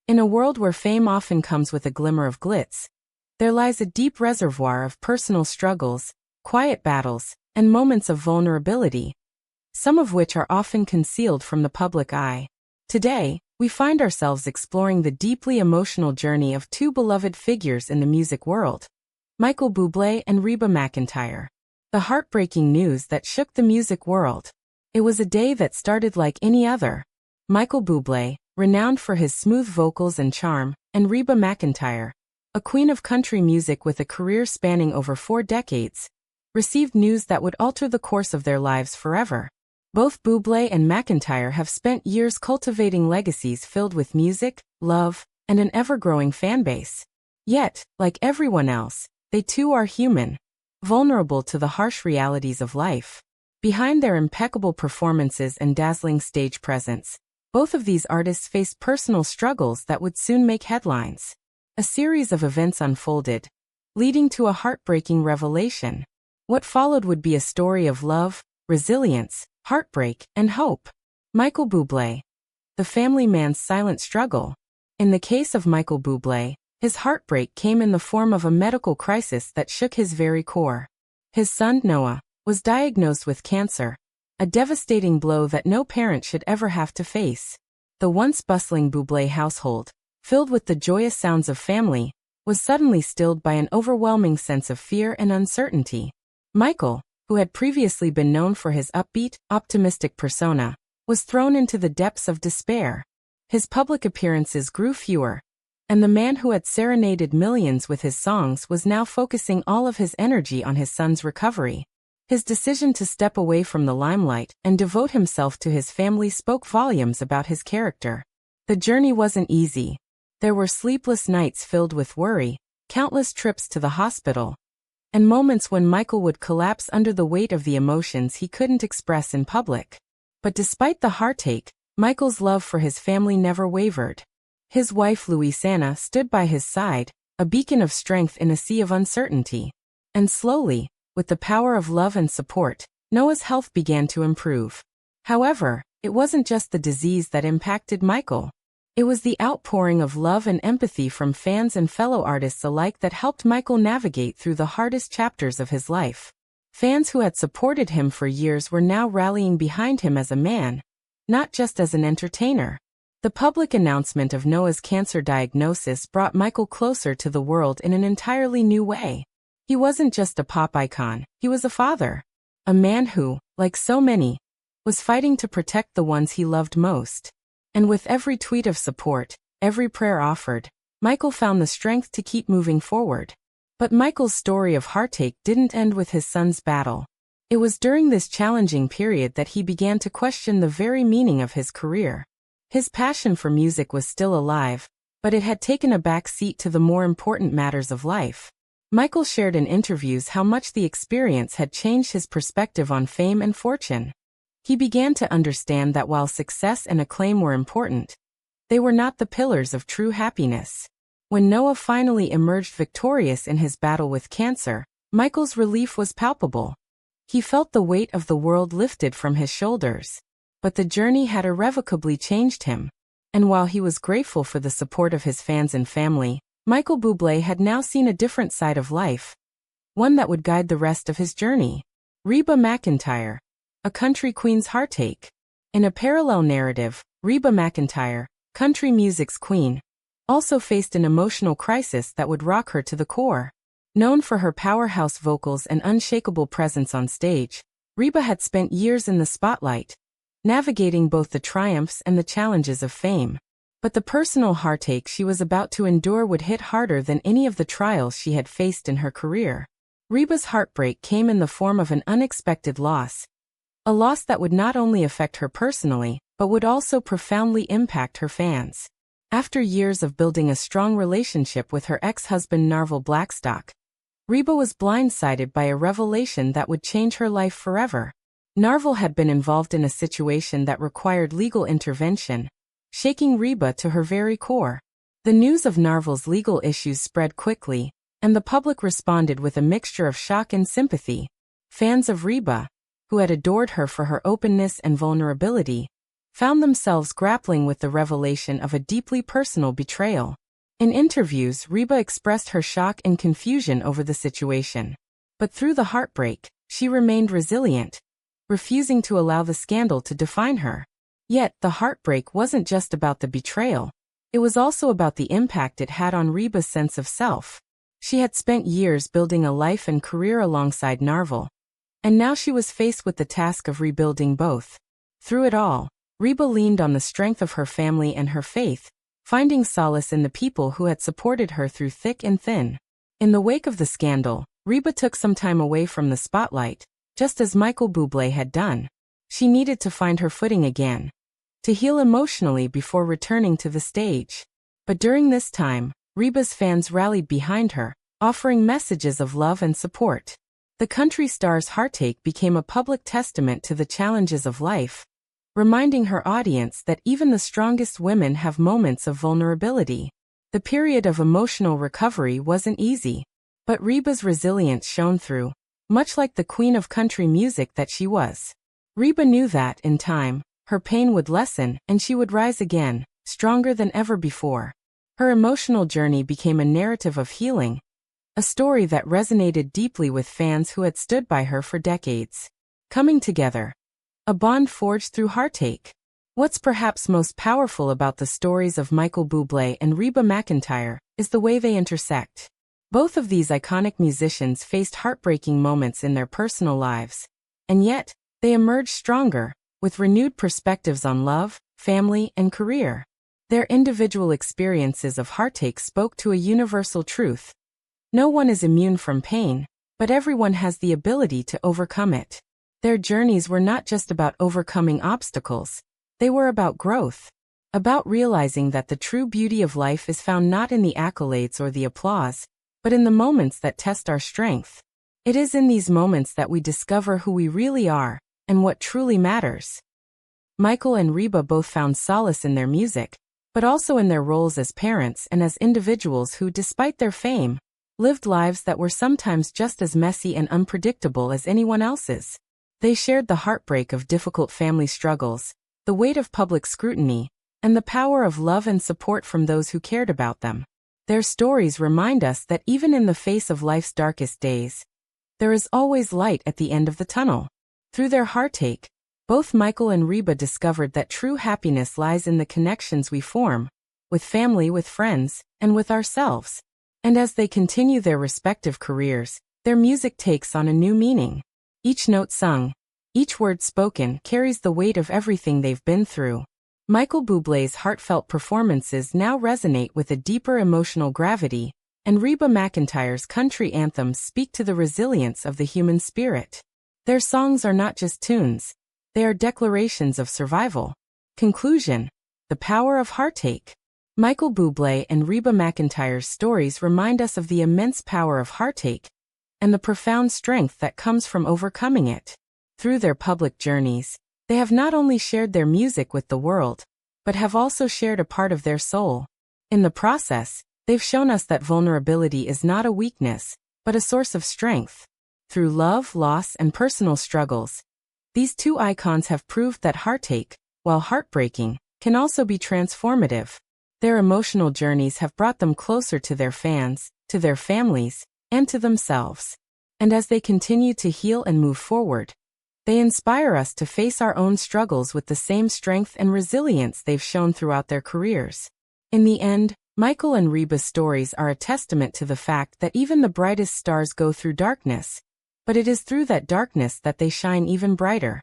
In a world where fame often comes with a glimmer of glitz, there lies a deep reservoir of personal struggles, quiet battles, and moments of vulnerability, some of which are often concealed from the public eye. Today, we find ourselves exploring the deeply emotional journey of two beloved figures in the music world, Michael Bublé and Reba McEntire. The heartbreaking news that shook the music world. It was a day that started like any other. Michael Bublé, renowned for his smooth vocals and charm, and Reba McEntire, a queen of country music with a career spanning over 4 decades, received news that would alter the course of their lives forever. Both Bublé and McEntire have spent years cultivating legacies filled with music, love, and an ever-growing fanbase. Yet, like everyone else, they too are human, vulnerable to the harsh realities of life. Behind their impeccable performances and dazzling stage presence, both of these artists faced personal struggles that would soon make headlines. A series of events unfolded, leading to a heartbreaking revelation. What followed would be a story of love, resilience, heartbreak, and hope. Michael Bublé, the family man's silent struggle. In the case of Michael Bublé, his heartbreak came in the form of a medical crisis that shook his very core. His son, Noah, was diagnosed with cancer, a devastating blow that no parent should ever have to face. The once bustling Bublé household, filled with the joyous sounds of family, was suddenly stilled by an overwhelming sense of fear and uncertainty. Michael, who had previously been known for his upbeat, optimistic persona, was thrown into the depths of despair. His public appearances grew fewer, and the man who had serenaded millions with his songs was now focusing all of his energy on his son's recovery. His decision to step away from the limelight and devote himself to his family spoke volumes about his character. The journey wasn't easy. There were sleepless nights filled with worry, countless trips to the hospital, and moments when Michael would collapse under the weight of the emotions he couldn't express in public. But despite the heartache, Michael's love for his family never wavered. His wife Louisanna stood by his side, a beacon of strength in a sea of uncertainty. And slowly, with the power of love and support, Noah's health began to improve. However, it wasn't just the disease that impacted Michael. It was the outpouring of love and empathy from fans and fellow artists alike that helped Michael navigate through the hardest chapters of his life. Fans who had supported him for years were now rallying behind him as a man, not just as an entertainer. The public announcement of Noah's cancer diagnosis brought Michael closer to the world in an entirely new way. He wasn't just a pop icon, he was a father. A man who, like so many, was fighting to protect the ones he loved most. And with every tweet of support, every prayer offered, Michael found the strength to keep moving forward. But Michael's story of heartache didn't end with his son's battle. It was during this challenging period that he began to question the very meaning of his career. His passion for music was still alive, but it had taken a back seat to the more important matters of life. Michael shared in interviews how much the experience had changed his perspective on fame and fortune. He began to understand that while success and acclaim were important, they were not the pillars of true happiness. When Noah finally emerged victorious in his battle with cancer, Michael's relief was palpable. He felt the weight of the world lifted from his shoulders. But the journey had irrevocably changed him. And while he was grateful for the support of his fans and family, Michael Bublé had now seen a different side of life, one that would guide the rest of his journey. Reba McEntire, a country queen's heartache. In a parallel narrative, Reba McEntire, country music's queen, also faced an emotional crisis that would rock her to the core. Known for her powerhouse vocals and unshakable presence on stage, Reba had spent years in the spotlight, navigating both the triumphs and the challenges of fame. But the personal heartache she was about to endure would hit harder than any of the trials she had faced in her career. Reba's heartbreak came in the form of an unexpected loss, a loss that would not only affect her personally, but would also profoundly impact her fans. After years of building a strong relationship with her ex-husband Narvel Blackstock, Reba was blindsided by a revelation that would change her life forever. Narvel had been involved in a situation that required legal intervention, shaking Reba to her very core. The news of Narvel's legal issues spread quickly, and the public responded with a mixture of shock and sympathy. Fans of Reba, who had adored her for her openness and vulnerability, found themselves grappling with the revelation of a deeply personal betrayal. In interviews, Reba expressed her shock and confusion over the situation. But through the heartbreak, she remained resilient, refusing to allow the scandal to define her. Yet, the heartbreak wasn't just about the betrayal. It was also about the impact it had on Reba's sense of self. She had spent years building a life and career alongside Narvel, and now she was faced with the task of rebuilding both. Through it all, Reba leaned on the strength of her family and her faith, finding solace in the people who had supported her through thick and thin. In the wake of the scandal, Reba took some time away from the spotlight, just as Michael Bublé had done. She needed to find her footing again, to heal emotionally before returning to the stage. But during this time, Reba's fans rallied behind her, offering messages of love and support. The country star's heartache became a public testament to the challenges of life, reminding her audience that even the strongest women have moments of vulnerability. The period of emotional recovery wasn't easy, but Reba's resilience shone through, much like the queen of country music that she was. Reba knew that, in time, her pain would lessen and she would rise again, stronger than ever before. Her emotional journey became a narrative of healing, a story that resonated deeply with fans who had stood by her for decades. Coming together, a bond forged through heartache. What's perhaps most powerful about the stories of Michael Bublé and Reba McEntire is the way they intersect. Both of these iconic musicians faced heartbreaking moments in their personal lives, and yet, they emerged stronger, with renewed perspectives on love, family, and career. Their individual experiences of heartache spoke to a universal truth. No one is immune from pain, but everyone has the ability to overcome it. Their journeys were not just about overcoming obstacles, they were about growth, about realizing that the true beauty of life is found not in the accolades or the applause, but in the moments that test our strength. It is in these moments that we discover who we really are, and what truly matters. Michael and Reba both found solace in their music, but also in their roles as parents and as individuals who, despite their fame, lived lives that were sometimes just as messy and unpredictable as anyone else's. They shared the heartbreak of difficult family struggles, the weight of public scrutiny, and the power of love and support from those who cared about them. Their stories remind us that even in the face of life's darkest days, there is always light at the end of the tunnel. Through their heartache, both Michael and Reba discovered that true happiness lies in the connections we form, with family, with friends, and with ourselves. And as they continue their respective careers, their music takes on a new meaning. Each note sung, each word spoken carries the weight of everything they've been through. Michael Bublé's heartfelt performances now resonate with a deeper emotional gravity, and Reba McEntire's country anthems speak to the resilience of the human spirit. Their songs are not just tunes, they are declarations of survival. Conclusion: the power of heartache. Michael Bublé and Reba McEntire's stories remind us of the immense power of heartache, and the profound strength that comes from overcoming it. Through their public journeys, they have not only shared their music with the world, but have also shared a part of their soul. In the process, they've shown us that vulnerability is not a weakness, but a source of strength. Through love, loss, and personal struggles, these two icons have proved that heartache, while heartbreaking, can also be transformative. Their emotional journeys have brought them closer to their fans, to their families, and to themselves. And as they continue to heal and move forward, they inspire us to face our own struggles with the same strength and resilience they've shown throughout their careers. In the end, Michael and Reba's stories are a testament to the fact that even the brightest stars go through darkness, but it is through that darkness that they shine even brighter.